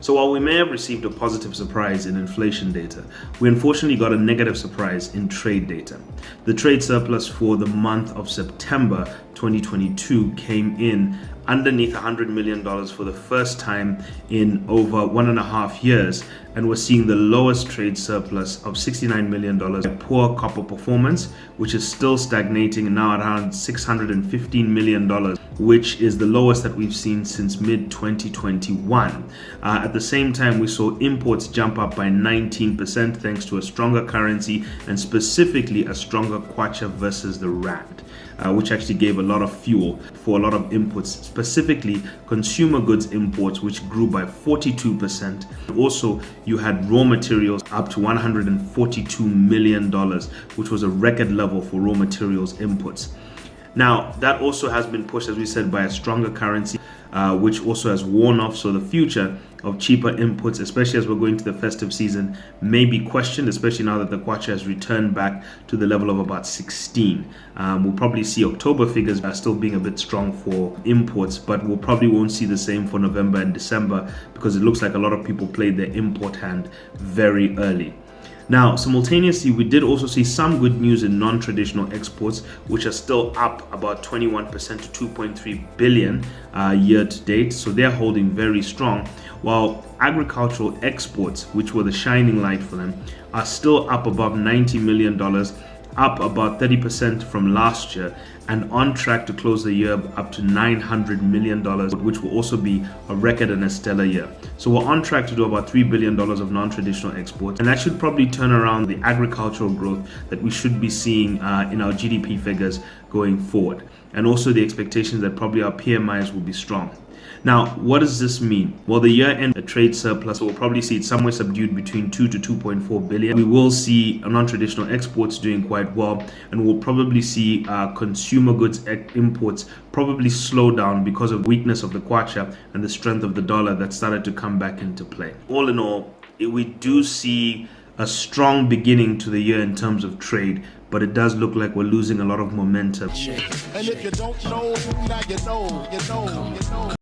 So while we may have received a positive surprise in inflation data, we unfortunately got a negative surprise in trade data. The trade surplus for the month of September 2022 came in underneath $100 million for the first time in over 1.5 years, and we're seeing the lowest trade surplus of $69 million. Poor copper performance, which is still stagnating now at around $615 million, which is the lowest that we've seen since mid-2021. At the same time, we saw imports jump up by 19% thanks to a stronger currency and specifically a stronger kwacha versus the rand. Which actually gave a lot of fuel for a lot of inputs, specifically consumer goods imports, which grew by 42%. Also, you had raw materials up to $142 million, which was a record level for raw materials inputs. Now, that also has been pushed, as we said, by a stronger currency, which also has worn off. So the future of cheaper inputs, especially as we're going to the festive season, may be questioned, especially now that the kwacha has returned back to the level of about 16. We'll probably see October figures are still being a bit strong for imports, but we'll probably won't see the same for November and December because it looks like a lot of people played their import hand very early. Now, simultaneously, we did also see some good news in non-traditional exports, which are still up about 21% to 2.3 billion year to date. So they're holding very strong, while agricultural exports, which were the shining light for them, are still up above $90 million, up about 30% from last year, and on track to close the year up to $900 million, which will also be a record and a stellar year. So we're on track to do about $3 billion of non-traditional exports, and that should probably turn around the agricultural growth that we should be seeing in our GDP figures going forward, and also the expectations that probably our PMIs will be strong. Now, what does this mean? Well, the year-end trade surplus, we'll probably see it somewhere subdued between 2 to 2.4 billion. We will see non-traditional exports doing quite well, and we'll probably see consumer goods imports probably slow down because of weakness of the kwacha and the strength of the dollar that started to come back into play. All in all, we do see a strong beginning to the year in terms of trade, but it does look like we're losing a lot of momentum. And if you don't know, now you know.